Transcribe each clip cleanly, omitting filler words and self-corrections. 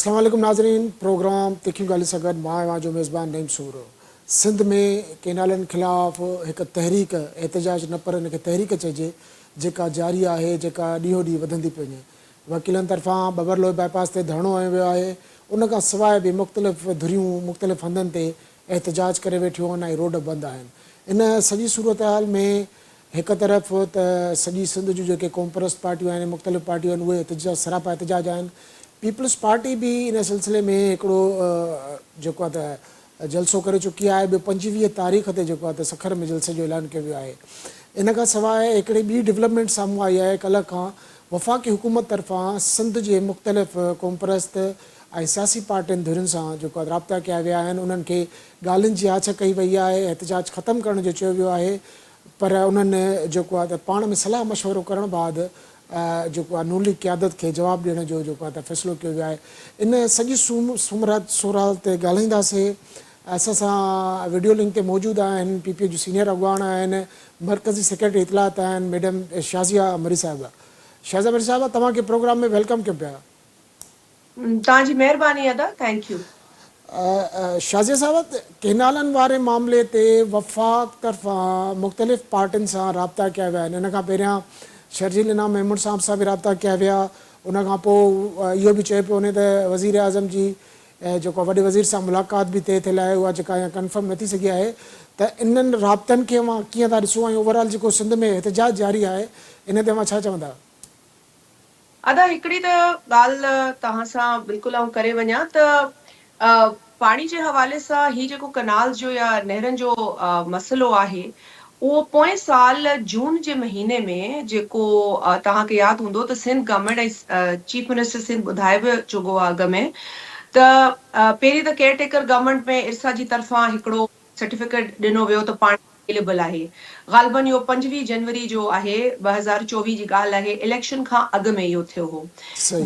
अस्सलाम वालेकुम नाज़रीन। प्रोग्राम तिखियूं ॻाल्हियूं सां गॾु मां जो मेज़बान नईम सूर। सिंध में केनालनि ख़िलाफ़ हिकु तहरीक एहतजाज न पर हिनखे तहरीक चइजे जेका जारी आहे, जेका ॾींहों ॾींहुं वधंदी पई वञे। वकीलनि तरफ़ां बबरलोई बाईपास ते धरणो हयो वियो आहे। उन खां सवाइ बि मुख़्तलिफ़ धुरियूं मुख़्तलिफ़ हंधनि ते एहतजाज करे वेठियूं आहिनि ऐं रोड बंदि आहिनि। इन सॼी सूरत हाल में हिकु तरफ़ त सॼी सिंध जूं जेके क़ौमपरस्त पार्टियूं आहिनि, मुख़्तलिफ़ पार्टियूं आहिनि, उहे एहतजाज सरापा एहतजाज आहिनि। पीपल्स पार्टी भी इन सिलसिले में हिकिड़ो जेको आहे त जलसो करे चुकी आहे। ॿियो 25 तारीख़ ते जेको आहे त सखर में जलसे जो ऐलान कयो वियो आहे। इन खां सवाइ हिकिड़ी ॿी डेवलपमेंट साम्हूं आई आहे। कल्ह खां वफ़ाक़ी हुकूमत तरफ़ां सिंध जे मुख़्तलिफ़ क़ौमपरस्त ऐं सियासी पार्टियुनि धुरियुनि सां जेको आहे राब्ता कया विया आहिनि। उन्हनि खे ॻाल्हियुनि जी आछ कई वई आहे, एहतजाज ख़तमु करण जो चयो वियो आहे। पर उन्हनि जेको आहे त पाण में सलाह मशवरो करण बैदि जेको आहे नून लीग क़यादत खे जवाबु ॾियण जो जेको आहे त फ़ैसिलो कयो वियो आहे। इन सॼी सूरत ते ॻाल्हाईंदासीं। असां सां वीडियो लिंक ते मौजूदु आहिनि PPA जूं सीनियर अॻुवान आहिनि, मरकज़ी सेक्रेटरी इतलात आहिनि मैडम शाज़िया अमरी साहिबा। शाज़िया अमरी साहिबा, तव्हांखे प्रोग्राम में वेलकम कयो पिया। तव्हांजी महिरबानी अदा, थैंक यू। शाज़िया साहिबा, केनालनि वारे मामले ते वफ़ाक़ तरफ़ां मुख़्तलिफ़ पार्टियुनि सां राब्ता कया विया आहिनि। इन खां पहिरियां शर्जील इनाम महमूद सां बि राब्ता कया विया। उन खां पोइ इहो बि चयो पियो वञे त वज़ीर आज़म जी जेको वॾे वज़ीर सां मुलाक़ात बि तइ थियल आहे, उहा जेका कंफर्म नथी सघी आहे। त इन्हनि राब्तनि खे मां कीअं था ॾिसो ऐं ओवरऑल जेको सिंध में एहतजाज जारी आहे इन ते मां छा चवंदा? अदा, हिकिड़ी त ॻाल्हि तव्हां सां बिल्कुलु आउं करे वञा त पाणी जे हवाले सां ही जेको कनाल जो या नहरनि जो मसइलो आहे, उहो पोएं साल जून जे महीने में जेको तव्हांखे यादि हूंदो त सिंध गवर्नमेंट ऐं चीफ मिनिस्टर सिंध ॿुधाए बि चुको आहे अॻ में त पहिरीं त केयरटेकर गवर्नमेंट में इरसा जी तरफ़ां हिकिड़ो सर्टिफिकेट ॾिनो वियो त पाणी अवेलेबल आहे। ग़ालिबन इहो 25 जनवरी जो आहे, 2024 जी ॻाल्हि आहे। इलेक्शन खां अॻु में इहो थियो हो।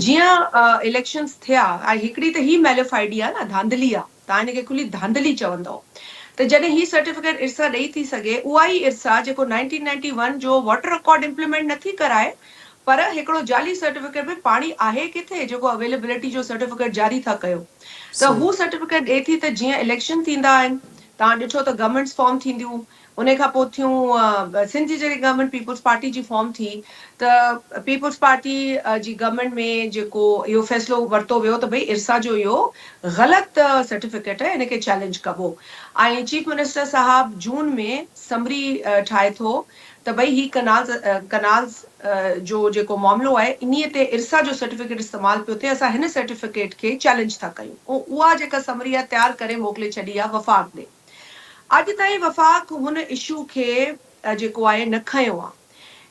जीअं इलेक्शन्स थिया ऐं हिकिड़ी त ही मैलिफाइडी आहे न, धांधली आहे, तव्हां हिनखे खुली धांधली चवंदव। त जॾहिं ही सर्टिफिकेट इरसा ॾेई थी सघे, उहा ई इरसा जेको 1991 जो वाटर अकॉर्ड इम्प्लीमेंट नथी कराए, पर हिकिड़ो जाली सर्टिफिकेट में पाणी आहे किथे जेको अवेलेबिलिटी जो सर्टिफिकेट जारी था कयो, त हू सर्टिफिकेट ॾिए थी त जीअं इलेक्शन थींदा आहिनि, तव्हां ॾिठो त गवर्नमेंट्स फॉर्म थींदियूं, उन खां पोइ थियूं सिंध जी जॾहिं गवर्नमेंट पीपल्स पार्टी जी फॉर्म थी त पीपल्स पार्टी जी गवर्नमेंट में जेको इहो फ़ैसिलो वरितो वियो त भई इरसा जो इहो ग़लति सर्टिफिकेट आहे, इनखे चैलेंज कबो। ऐं चीफ मिनिस्टर साहब जून में समरी ठाहे थो त भई ही कनाल्स जो जेको मामिलो आहे, इन्हीअ ते इरसा जो सर्टिफिकेट इस्तेमालु पियो थिए, असां हिन सर्टिफिकेट खे चैलेंज था कयूं। उहा जेका समरी आहे तयारु करे मोकिले छॾी आहे वफ़ाक़ ॾे। अॼु ताईं वफ़ाक़ हुन इशू खे जेको आहे न खयो आहे।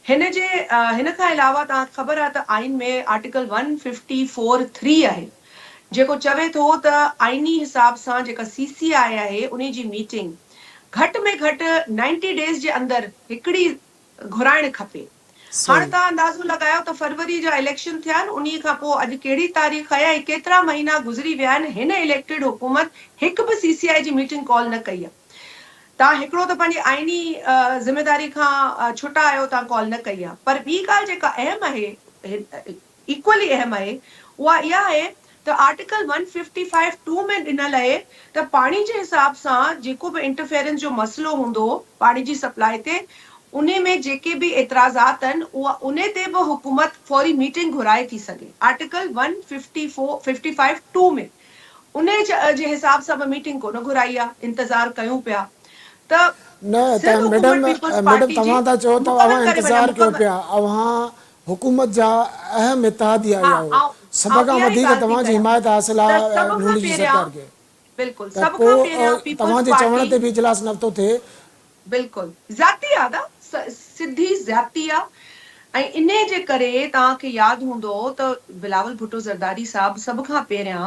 हिन खां अलावा तव्हांखे ख़बर आहे त आइन में आर्टिकल 154(3) आहे, जेको चवे थो त आइनी हिसाब सां जेका CCI आहे उन जी मीटिंग घटि में घटि 90 डेज़ जे अंदरि हिकिड़ी घुराइण खपे। हाणे तव्हां अंदाज़ो लॻायो त फरवरी जा इलेक्शन थिया आहिनि, उन खां पोइ अॼु कहिड़ी तारीख़ आहे ऐं केतिरा महीना गुज़री विया आहिनि, हिन इलेक्टेड हुकूमत हिकु बि CCI जी मीटिंग कॉल न कई आहे। तव्हां हिकिड़ो त पंहिंजी आइनी ज़िमेदारी खां छुटा आहियो, तव्हां कॉल न कई आहे। पर ॿी ॻाल्हि जेका अहम आहे, इक्वली अहम आहे, उहा इहा आहे त आर्टिकल 155(2) में ॾिनल आहे त पाणी जे हिसाब सां जेको बि इंटरफेरेंस जो मसइलो हूंदो पाणी जी सप्लाई ते, उन में जेके बि एतिराज़ात आहिनि उहा उन ते बि हुकूमत फौरी मीटिंग घुराए थी सघे। आर्टिकल 155(2) में उन जे हिसाब सां बि मीटिंग कोन घुराई आहे, इंतज़ारु कयूं पिया। न त मैडम तव्हां था चओ त अव्हां इंतज़ारु कयो पिया, अव्हां हुकूमत जा अहम इत्तेहादी आहियो, सभ खां वधीक तव्हांजी हिमायत हासिल आहे नून लीग जी सरकार खे, त पोइ तव्हांजे चवण ते बि इजलास नथो थिए। बिल्कुलु ज़ाती आहे न, सिधी ज़ाती आहे। ऐं इन जे करे तव्हांखे यादि हूंदो त बिलावल भुट्टो ज़रदारी साहब सभ खां पहिरियां,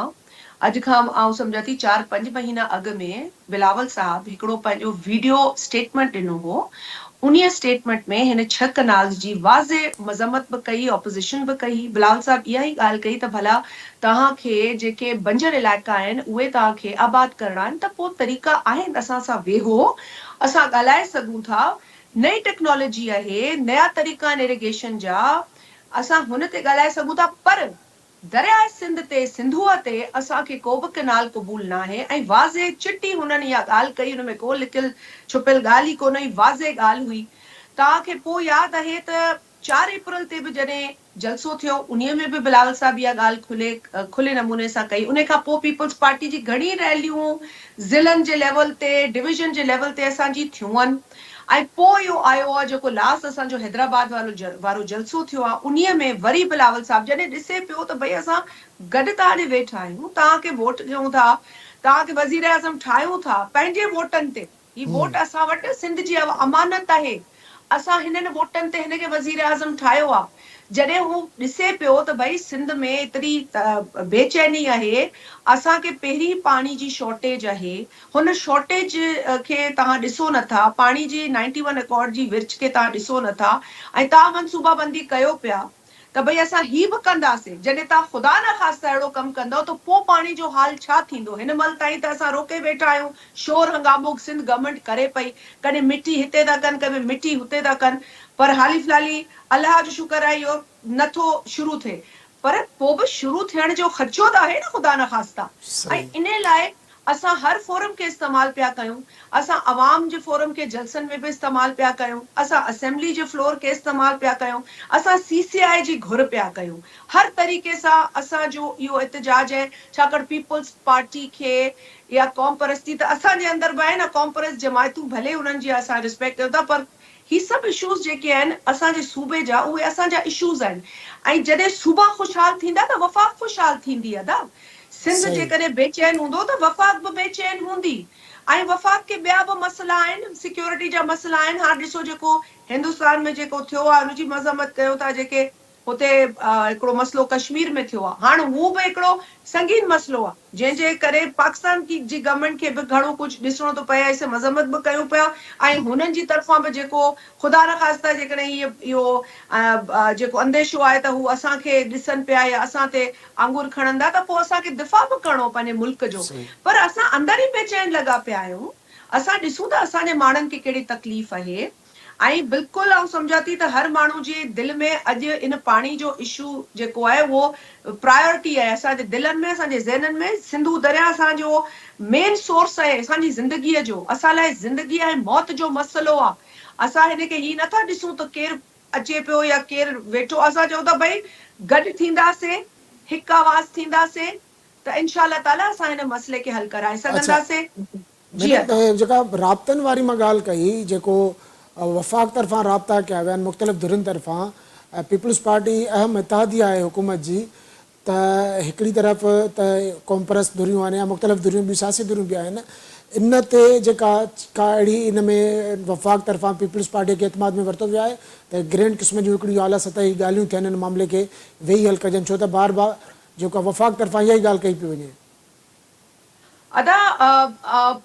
अॼु खां आउं सम्झां थी 4-5 महीना अॻु में बिलावल साहब हिकिड़ो पंहिंजो वीडियो स्टेटमेंट ॾिनो हो। उन्हीअ स्टेटमेंट में हिन 6 कनाल्स जी वाज़े मज़म्मत बि कई, ऑपोज़िशन बि कई। बिलावल साहब इहा ई ॻाल्हि कई त भला तव्हांखे जेके बंजर इलाइक़ा आहिनि उहे तव्हांखे आबाद करणा आहिनि त पोइ तरीक़ा आहिनि, असां सां वेहो, असां ॻाल्हाए सघूं था। नई टेक्नोलॉजी आहे, नया तरीक़ा आहिनि इरिगेशन जा, असां हुन ते ॻाल्हाए सघूं था। पर दरियाए सिंध ते सिंधुआ ते असांखे को बि केनाल क़बूल न आहे ऐं वाज़े चिटी हुननि इहा ॻाल्हि कई, हुन में को लिकियल छुपियल ॻाल्हि ई कोन हुई, वाज़े ॻाल्हि हुई। तव्हांखे पोइ यादि आहे त 4 अप्रैल ते बि जॾहिं जलसो थियो उन में बि बिलावल साहब इहा ॻाल्हि खुले नमूने सां कई। उन खां पोइ पीपल्स पार्टी जी घणी रैलियूं ज़िलनि जे लेवल ते, डिविजन जे लेवल ते असांजी थियूं आहिनि। ऐं पोइ इहो आयो आहे जेको लास्ट असांजो हैदराबाद वारो जलसो थियो आहे, उन्हीअ में वरी बिलावल साहब जॾहिं ॾिसे पियो त भई असां गॾु तव्हां ॾे वेठा आहियूं, तव्हांखे वोट ॾियूं था, तव्हांखे वज़ीर आज़म ठाहियूं था पंहिंजे वोटनि ते। ही वोट असां वटि सिंध जी अमानत आहे, असां हिननि वोटनि ते हिनखे वज़ीर आज़म ठाहियो आहे। जॾहिं हू ॾिसे पियो त भई सिंध में एतिरी बेचैनी आहे, असांखे पहिरीं पाणी जी शॉर्टेज आहे, हुन शॉर्टेज खे तव्हां ॾिसो नथा, पाणी जी 91 एकॉर्ड जी विर्छ खे तव्हां ॾिसो नथा, ऐं तव्हां मनसूबाबंदी कयो पिया त भई असां ही बि कंदासीं। जॾहिं तव्हां ख़ुदा न ख़ास्ता अहिड़ो कमु कंदव त पोइ पाणी जो हाल छा थींदो? हिन महिल ताईं त असां रोके वेठा आहियूं, शोर हंगामो सिंध गवर्नमेंट करे पई, कॾहिं मिटी हिते था कनि, कॾहिं मिटी हुते था कनि, पर हाली फ़िलहाली अलाह जो शुक्र आहे इहो नथो शुरू थिए। पर पोइ बि शुरू थियण जो ख़दशो त आहे न ख़ुदा न ख़ास्ता। ऐं सही। इन लाइ असां हर फोरम खे इस्तेमालु पिया कयूं, असां अवाम जे फोरम खे जलसनि में बि इस्तेमालु पिया कयूं, असां असेंबली जे फ्लोर खे इस्तेमालु पिया कयूं, असां CCI जी घुर पिया कयूं। हर तरीक़े सां असांजो इहो एतिजाज आहे, छाकाणि पीपल्स पार्टी खे या क़ौम परस्ती त असांजे अंदरि बि आहे न, क़ौम परस्त जमायतूं भले उन्हनि जी असां रिस्पेक्ट कयूं था, पर ही सभु इशूज़ जेके आहिनि असांजे सूबे जा, उहे असांजा इशूज़ आहिनि। ऐं जॾहिं सूबा ख़ुशहाल थींदा त वफ़ाक़ ख़ुशहाल थींदी अदा। सिंध सही। जेकॾहिं बेचैन हूंदो त वफ़ाक़ बि बेचैन हूंदी। ऐं वफ़ाक़ के ॿिया बि मसइला आहिनि, सिक्योरिटी जा मसइला आहिनि। हाणे ॾिसो जेको हिंदुस्तान में जेको थियो आहे हुनजी मज़म्मत कयो था, जेके हुते हिकिड़ो मसइलो कश्मीर में थियो आहे, हाणे हू बि हिकिड़ो संगीन मसइलो आहे, जंहिंजे करे पाकिस्तान जी गवर्नमेंट खे बि घणो कुझु ॾिसणो थो पए, ऐं मज़म्मत बि कयूं पिया। ऐं हुननि जी तरफ़ां बि जेको ख़ुदा न ख़ास्ता जेकॾहिं इहो जेको अंदेशो आहे त हू असांखे ॾिसनि पिया या असां ते आंगुर खणंदा, त पोइ असांखे दिफ़ा बि करिणो पंहिंजे मुल्क जो। सही। पर असां अंदरि ई बेचैन लॻा पिया आहियूं। असां ॾिसूं था असांजे माण्हुनि खे कहिड़ी तकलीफ़ आहे। ऐं बिल्कुलु आउं सम्झां थी त हर माण्हू जे दिलि में अॼु इन पाणी जो इशू जेको आहे उहो प्रायोरिटी आहे। असांजे दिलनि में, असांजे ज़हननि में सिंधु दरिया असांजो मेन सोर्स आहे असांजी ज़िंदगीअ जो। असां लाइ ज़िंदगी ऐं मौत जो मसइलो आहे। असां हिनखे ही नथा ॾिसूं त केरु अचे पियो या केरु वेठो, असां चऊं था भई गॾु थींदासीं, हिकु आवाज़ थींदासीं त इनशा अल्लाह ताला असां हिन मसइले खे हल कराए अच्छा सघंदासीं। जी मैडम, अदा। जेका राब्तनि वारी मां ॻाल्हि कई, जेको वफ़ाक़ तरफ़ां राब्ता कया विया आहिनि मुख़्तलिफ़ धुरियुनि तरफ़ां, पीपल्स पार्टी अहम इतिहादी आहे हुकूमत जी, त हिकिड़ी तरफ़ त क़ौम परस्त धुरियूं आहिनि या मुख़्तलिफ़ धुरियूं ॿियूं सियासी धुरियूं बि आहिनि। इन ते जेका का अहिड़ी इन में वफ़ाक़ तरफ़ां पीपल्स पार्टी खे एतमाद में वरितो वियो आहे त ग्रैंड क़िस्म जूं हिकिड़ियूं आला सतही ॻाल्हियूं थियनि हिन मामले खे वेही हल कजनि, छो त बार बार जेका वफ़ाक़ तरफ़ां इहा ई ॻाल्हि कई पई वञे। अदा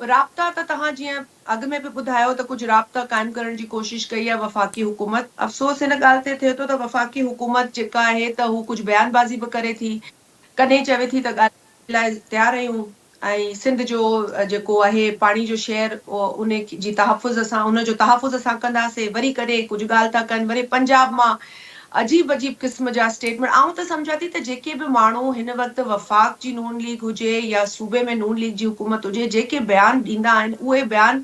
राब्ता त तव्हां जीअं अॻु में बि ॿुधायो त कुझु राब्ता क़ाइमु करण जी कोशिशि कई आहे वफ़ाक़ी हुकूमत। अफ़सोस हिन ॻाल्हि ते थिए थो त वफ़ाक़ी हुकूमत जेका आहे त हू कुझु बयानबाज़ी बि करे थी, कॾहिं चवे थी त ॻाल्हि लाइ तयारु आहियूं, ऐं सिंध जो जेको आहे पाणी जो शहर उन जी तहफ़ुज़ असां उनजो तहफ़ुज़ असां कंदासीं, वरी कॾहिं कुझु ॻाल्हि था कनि, वरी पंजाब मां अजीब अजीब क़िस्म जा स्टेटमेंट। आउं त सम्झां थी त जेके बि माण्हू हिन वक़्तु वफ़ाक़ जी नून लीग हुजे या सूबे में नून लीग जी हुकूमत हुजे, जेके बयान ॾींदा आहिनि उहे बयान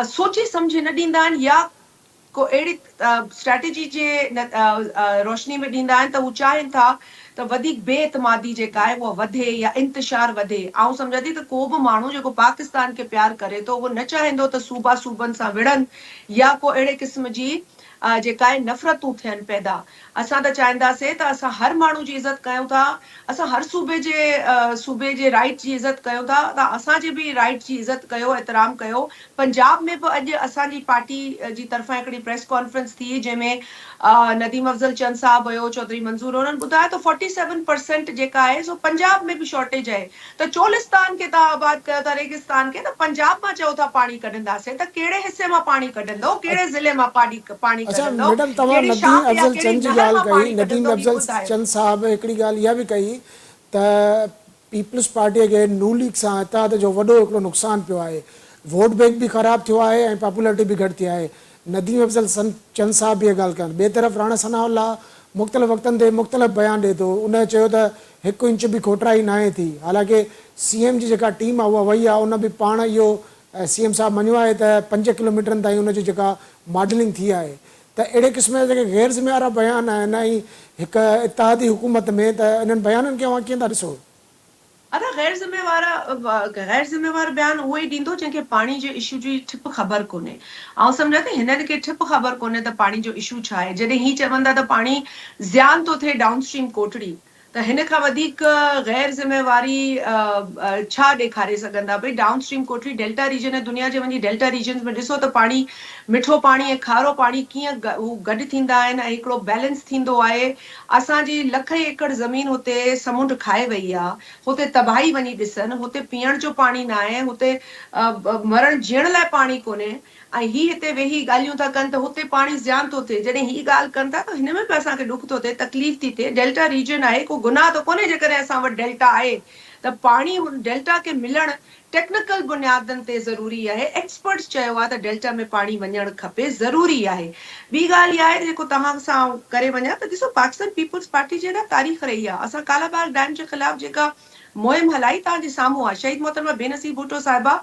सोचे सम्झे न ॾींदा आहिनि, या को अहिड़ी स्ट्रेटेजी जे रोशनी में ॾींदा आहिनि त हू चाहिनि था त वधीक बेएतमादी जेका आहे उहा वधे या इंतिशार वधे। आउं सम्झां थी त को बि माण्हू जेको पाकिस्तान खे प्यार करे थो, उहो न चाहींदो त सूबनि सां विढ़नि या को अहिड़े क़िस्म जी जेका आहे नफ़रतूं थियनि पैदा। असां त चाहींदासीं त असां हर माण्हू जी इज़त कयूं था, असां हर सूबे जे राइट जी इज़त कयूं था, त असांजे बि राइट जी इज़त कयो, एतिराम कयो। पंजाब में बि अॼु असांजी पार्टी जी तरफ़ां हिकिड़ी प्रेस कॉन्फ्रेंस थी, जंहिंमें नदीम अफ़ज़ल चंद साहब हुयो, चौधरी मंज़ूर, हुननि ॿुधायो त 47% जेका आहे सो पंजाब में बि शॉर्टेज आहे। त चोलिस्तान खे तव्हां आबाद कयो था, रेगिस्तान खे, त पंजाब मां चओ था पाणी कढंदासीं, त कहिड़े हिसे मां पाणी कढंदो, कहिड़े ज़िले मां पाणी अच्छा कढंदो, मैडम, तव्हां कहिड़ी नदीम शाख या अफ़ज़ल कहिड़ी चंद जी नहर ॻाल्हि मां कई। पाणी नदीम कढंदो, ही अफ़ज़ल ॿुधायो। चंद साहब हिकिड़ी ॻाल्हि इहा बि कई त पीपल्स पार्टीअ खे नून लीग सां इतिहाद जो वॾो हिकिड़ो नुक़सानु पियो आहे, वोट बैंक बि ख़राबु थियो आहे ऐं पॉपुलरिटी बि घटि थी आहे। नदीम अफ़ज़ल चंद साहब बि इहा ॻाल्हि कनि। ॿिए तरफ़ राणा सनाउल्लाह मुख़्तलिफ़ वक़्तनि ते मुख़्तलिफ़ बयान ॾिए थो। उन चयो त 1 इंच बि खोटराई न आहे थी। हालांकि CM जी जेका टीम आहे उहा वई आहे, उन बि पाण इहो CM साहब मञियो आहे त 5 किलोमीटरनि ताईं उनजी जेका मॉडलिंग थी आहे। त अहिड़े क़िस्म जा जेके गैर ज़िम्मेवारा बयान आहिनि ऐं हिकु इत्तेहादी हुकूमत में, त इन्हनि बयाननि खे अव्हां कीअं था ॾिसो? अदा गैर ज़िम्मेवार बयान उहो ई ॾींदो जंहिंखे पाणी जे इशू जी ठिप ख़बर कोन्हे। ऐं सम्झा थी हिननि खे ठिप ख़बर कोन्हे त पाणी जो इशू छा आहे। जॾहिं ही चवंदा त पाणी ज़ियान थो थिए डाउनस्ट्रीम कोटड़ी, त हिन खां वधीक गैर ज़िम्मेवारी छा ॾेखारे सघंदा। भई डाउनस्ट्रीम कोटड़ी डेल्टा रीजन आहे, दुनिया जे वञी डेल्टा रीजन में ॾिसो त पाणी, मिठो पाणी ऐं खारो पाणी कीअं हू गॾु थींदा आहिनि ऐं हिकिड़ो बैलेंस थींदो आहे। असांजी लख एकड़ ज़मीन हुते समुंड खाए वई आहे, हुते तबाही वञी ॾिसनि, हुते पीअण जो पाणी न आहे, हुते मरण जीअण लाइ पाणी कोन्हे। ऐं ही हिते वेही ॻाल्हियूं था कनि त हुते पाणी ज़ियान थो थिए। जॾहिं ही ॻाल्हि कनि था त हिन में बि असांखे ॾुख थो थिए, तकलीफ़ थी थिए। डेल्टा रीजन आहे, को गुनाह त कोन्हे जेकॾहिं असां वटि डेल्टा आहे त पाणी हुन डेल्टा खे मिलणु टेक्निकल बुनियादनि ते ज़रूरी आहे। एक्सपर्ट्स चयो आहे त डेल्टा में पाणी वञणु खपे, ज़रूरी आहे। ॿी ॻाल्हि इहा आहे जेको तव्हां सां करे वञा त ॾिसो पाकिस्तान पीपल्स पार्टी जी हेॾा तारीख़ रही आहे। असां कालाबाग डैम जे ख़िलाफ़ जेका मुहिम हलाई तव्हांजे साम्हूं आहे, शहीद मोहतरमा बेनज़ीर भुट्टो साहिबा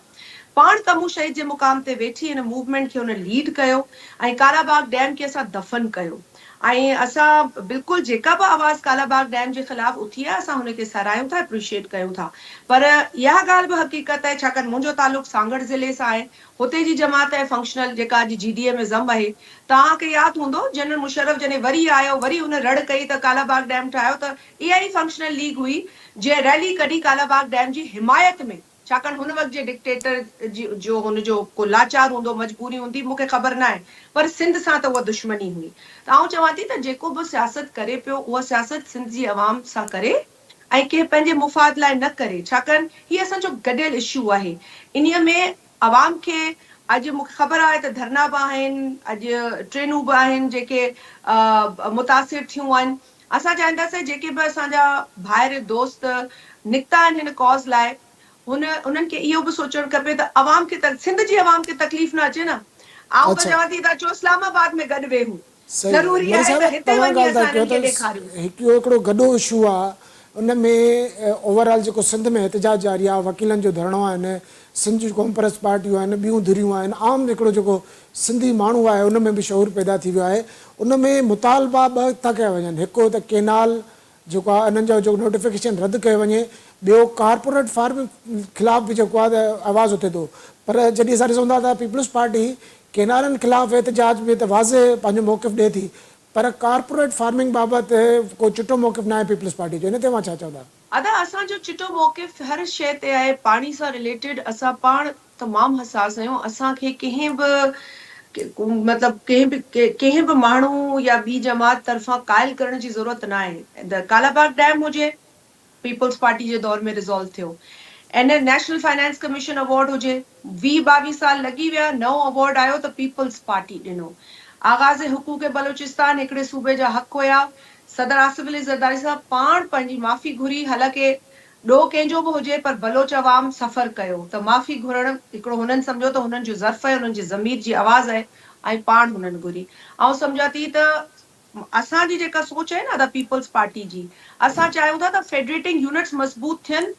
पाण तमू शहीद जे मुक़ाम ते वेठी हिन मूवमेंट खे हुन लीड कयो ऐं कालाबाग डैम खे असां दफ़न कयो। ऐं असां बिल्कुलु जेका बि आवाज़ कालाबाग डैम जे ख़िलाफ़ उथी आहे असां हुनखे सारायूं था, एप्रिशिएट कयूं था। पर इहा ॻाल्हि बि हक़ीक़त आहे, छाकाणि मुंहिंजो तालुक़ु सांगड़ ज़िले सां आहे। हुते जी जमात आहे फंक्शनल, जेका अॼु GDA में ज़म आहे। तव्हांखे यादि हूंदो जनरल मुशर्रफ जॾहिं वरी आयो, वरी हुन रड़ कई त कालाबाग डैम ठाहियो, त इहा ई फंक्शनल लीग हुई जे रैली कढी कालाबाग डैम जी हिमायत में। छाकाणि हुन वक़्त जे डिक्टेटर जो हुनजो को लाचार हूंदो, मजबूरी हूंदी, मूंखे ख़बर न आहे, पर सिंध सां त उहा दुश्मनी हुई। त आउं चवां थी त जेको बि सियासत करे पियो उहा सियासत सिंध जी आवाम सां करे ऐं कंहिं पंहिंजे मुफ़ाद लाइ न करे, छाकाणि हीअ असांजो गॾियल इशू आहे। इन्हीअ में आवाम खे अॼु मूंखे ख़बर आहे त धरना बि आहिनि, अॼु ट्रेनूं बि आहिनि जेके मुतासिर थियूं आहिनि। असां चाहींदासीं जेके बि असांजा भाइर दोस्त निकिता आहिनि हिन कॉज़ लाइ, उन्हनि खे इहो बि सोचणु खपे त आवाम खे सिंध जी आवाम खे तकलीफ़ न अचे न। आउं त अच्छा, चवां थी त अचो इस्लामाबाद में गॾु वेहूं, सही आहे। ज़रूरी मरी आहे साहिब, त हिते तव्हां वञी ॻाल्हि था असां कयो हिननि खे त ॾेखारियूं। हिकिड़ो गॾो इशू आहे, उन में ओवरऑल जेको सिंध में एहतजाज जारी आहे, वकीलनि जो धरणो आहिनि, सिंध जूं कॉन्फ्रेंस पार्टियूं आहिनि, ॿियूं धुरियूं आहिनि, आम हिकिड़ो जेको सिंधी माण्हू आहे उन में बि शऊर पैदा थी वियो आहे। उन में मुतालबा ॿ था कया वञनि। हिकु त केनाल जेको आहे इन्हनि जो जेको नोटिफिकेशन रद्द कयो वञे, ॿियो कॉर्पोरेट फार्म ख़िलाफ़ बि जेको आहे त आवाज़ु उथे थो। पर जॾहिं असां ॾिसूं था त पीपल्स पार्टी केनालनि ख़िलाफ़ एहतजाज में त वाज़े पंहिंजो मौक़िफ़ ॾिए थी, पर कॉर्पोरेट फार्मिंग बाबति को चिटो मौक़िफ़ न आहे पीपल्स पार्टी जो। इन ते मां छा चवंदा? अदा असांजो चिटो मौक़िफ़ हर शइ ते आहे। पाणी सां रिलेटेड असां पाण तमामु हसास आहियूं। असांखे कंहिं मतिलबु कंहिं बि माण्हू या ॿी जमात तरफ़ां कायल करण जी ज़रूरत न आहे। कालाबाग डैम हुजे, पीपल्स पार्टी जे दौर में रिज़ॉल्व थियो। नेशनल फाइनेंस कमीशन अवॉर्ड हुजे, 20-22 साल लॻी विया, नओं अवॉर्ड आयो त पीपल्स पार्टी ॾिनो। आगाज़ हुकूक बलोचिस्तान हिकिड़े सूबे जा हक़ हुया, सदर आसिफ अली ज़रदारी साहब पाण पंहिंजी माफ़ी घुरी, हालांकि ॾोह कंहिंजो बि हुजे पर बलोच अवाम सफ़र कयो, त माफ़ी घुरणु हिकिड़ो हुननि सम्झो त हुननि जो ज़र्फ़ आहे, हुननि जी ज़मीर जी आवाज़ आहे ऐं पाण हुननि घुरी। ऐं सम्झा थी त असांजी जेका सोच आहे न द पीपल्स पार्टी जी, असां चाहियूं था त फेडरेटिंग यूनिट्स मज़बूत थियनि,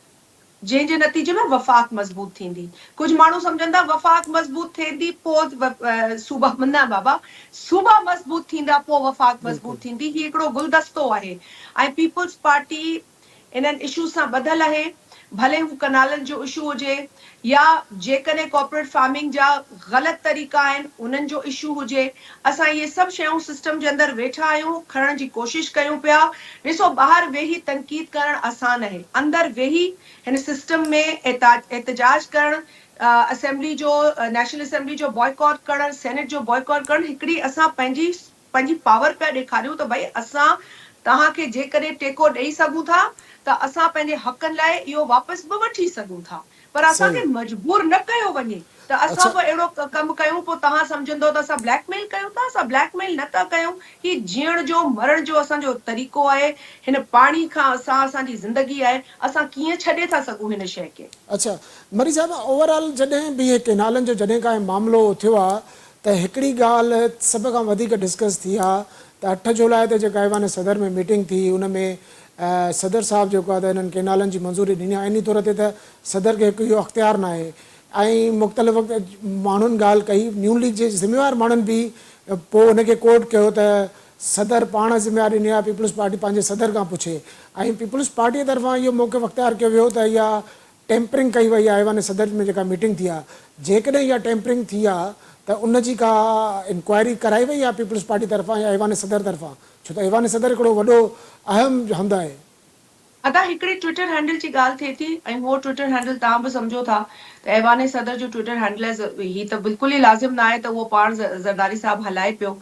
जंहिंजे नतीजे में वफ़ाक़ मज़बूत थींदी। कुझु माण्हू सम्झंदा वफ़ाक़ मज़बूत थींदी पोइ सूबा, न बाबा, सूबा मज़बूत थींदा पोइ वफ़ाक़ मज़बूत थींदी। ही हिकिड़ो गुलदस्तो आहे ऐं पीपल्स पार्टी इन्हनि इशूज़ सां ॿधल आहे। भले हू कनालनि जो इशू हुजे या जेकॾहिं कॉर्पोरेट फार्मिंग जा ग़लति तरीक़ा आहिनि उन्हनि जो इशू हुजे, असां इहे सभु शयूं सिस्टम जे अंदरि वेठा आहियूं, खणण जी कोशिशि कयूं पिया। ॾिसो, ॿाहिरि वेही तनक़ीद करणु आसान आहे, अंदरि वेही हिन सिस्टम में एहतजाज करणु, असेंबली जो, नेशनल असेंबली जो बॉयकॉट करणु, सेनेट जो बॉयकॉट करणु, हिकिड़ी असां पंहिंजी पावर पिया ॾेखारियूं त भई असां तव्हांखे जेकॾहिं टेको ॾेई सघूं था त असां पंहिंजे हक़नि लाइ इहो वापसि बि वठी सघूं था, पर सही। असांखे मजबूर न कयो वञे त असां अच्छा, बि अहिड़ो कमु कयूं पोइ तव्हां सम्झंदो त असां ब्लैकमेल कयूं था। असां ब्लैकमेल न था कयूं। ही जीअण जो मरण जो असांजो तरीक़ो आहे। हिन पाणी खां असांजी ज़िंदगी आहे, असां कीअं छॾे था सघूं हिन शइ खे। अच्छा मरी साहिब, ओवरऑल जॾहिं बि इहे केनालनि जो जॾहिं खां मामिलो थियो आहे त हिकिड़ी ॻाल्हि सभ खां वधीक डिस्कस थी आहे त 8 जुलाई ते जेका ऐवान सदर में मीटिंग थी उन में सदर साहब जेको आहे त हिननि केनालनि जी मंज़ूरी ॾिनी आहे। इन तौर ते त सदर खे हिकु इहो अख़्तियार न आहे ऐं मुख़्तलिफ़ माण्हुनि ॻाल्हि कई, न्यू लीग जे ज़िम्मेवार माण्हुनि बि पोइ हुनखे कोट कयो त सदर पाण ज़िम्मेवारी ॾिनी आहे, पीपल्स पार्टी पंहिंजे सदर खां पुछे। ऐं पीपल्स पार्टीअ तरफ़ां इहो मौक़िफ़ अख़्तियार कयो वियो त इहा टेम्परिंग कई वई आहे ऐवान सदर में जेका मीटिंग थी आहे, जेकॾहिं इहा टेम्परिंग थी आहे त उनजी का इंक्वायरी कराई वई आहे पीपल्स पार्टी तरफ़ां या ऐवान सदर तरफ़ां, छो त ऐवान सदर हिकिड़ो वॾो अहम हंधु आहे। अदा हिकिड़ी ट्विटर हैंडल जी ॻाल्हि थिए थी ऐं उहो ट्विटर हैंडल तव्हां बि सम्झो था त ऐवान सदर जो ट्विटर हैंडल आहे, ही त बिल्कुलु ई लाज़िम न आहे त उहो पाण ज़रदारी साहब हलाए पियो।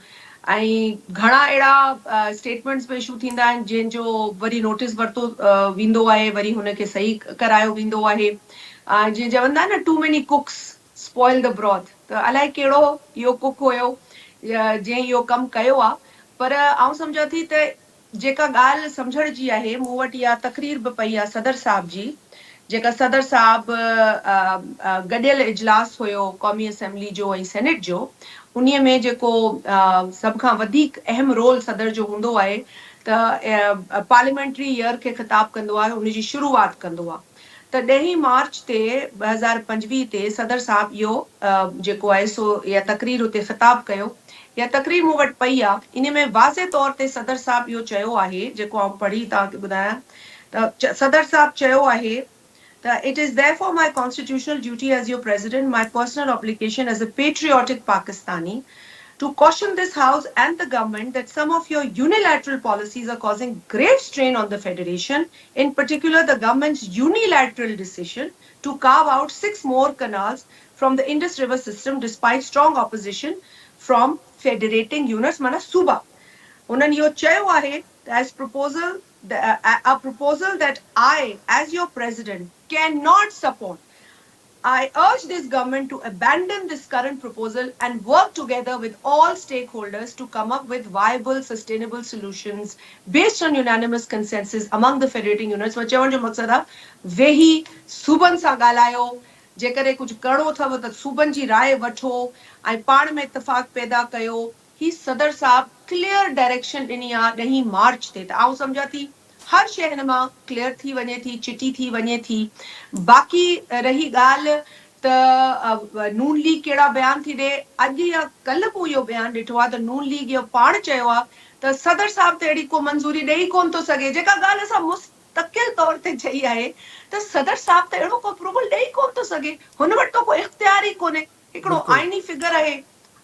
ऐं घणा अहिड़ा स्टेटमेंट्स बि इशू थींदा आहिनि जंहिंजो वरी नोटिस वरितो वेंदो आहे, वरी हुनखे सही करायो वेंदो आहे। जीअं चवंदा आहिनि न, too many cooks spoil the broth, त अलाए कहिड़ो इहो कुक हुयो जंहिं इहो कमु कयो आहे। पर आउं सम्झां थी त जेका ॻाल्हि सम्झण जी आहे, मूं वटि इहा तकरीर बि पई आहे सदर साहब जी, जेका सदर साहब गॾियल इजलास हुयो क़ौमी असेंबली जो ऐं सेनेट जो, उन्हीअ में जेको सभ खां वधीक अहम रोल सदर जो हूंदो आहे त पार्लियामेंट्री ईयर खे ख़िताब कंदो आहे, उनजी शुरूआत कंदो आहे। त 10 मार्च ते 2025 ते सदर साहब इहो जेको आहे सो इहा तकरीर उते ख़िताब कयो। इहा तकरीर मूं वटि पई आहे, इन में वाज़े तौर ते सदर साहब इहो चयो आहे, जेको आउं पढ़ी तव्हांखे ॿुधायां त सदर साहब चयो आहे त it is therefore my constitutional duty as your president, my personal obligation as a patriotic Pakistani, to caution this House and the government that some of your unilateral policies are causing grave strain on the Federation, in particular the government's unilateral decision to carve out 6 more canals from the Indus River system despite strong opposition from federating units, mana Suba. उन्हनि इहो चयो आहे as proposal, a proposal that I, as your president, cannot support. I urge this government to abandon this current proposal and work together with all stakeholders to come up with viable, sustainable solutions based on unanimous consensus among the federating units. चवण जो मक़सदु आहे वेही सूबनि सां ॻाल्हायो, जेकॾहिं कुझु करिणो अथव त सूबनि जी राय वठो ऐं पाण में इतफ़ाक़ पैदा कयो। ही सदर साहब क्लियर डायरेक्शन ॾिनी आहे 10 मार्च ते, त आउं सम्झां थी हर शइ हिन मां क्लियर थी वञे थी, चिटी थी वञे थी। बाक़ी रही ॻाल्हि त नून लीग कहिड़ा बयान थी ॾे, अॼु या कल्ह को इहो बयान ॾिठो आहे त नून लीग इहो पाण चयो आहे त सदर साहब त अहिड़ी को मंज़ूरी ॾेई कोन थो सघे, जेका ॻाल्हि असां मुस्तक़िल तौर ते चई आहे त सदर साहब त अहिड़ो को अप्रूवल ॾेई कोन थो सघे, हुन वटि त कोई इख़्तियार ई कोन्हे, हिकिड़ो आइनी फिगर आहे।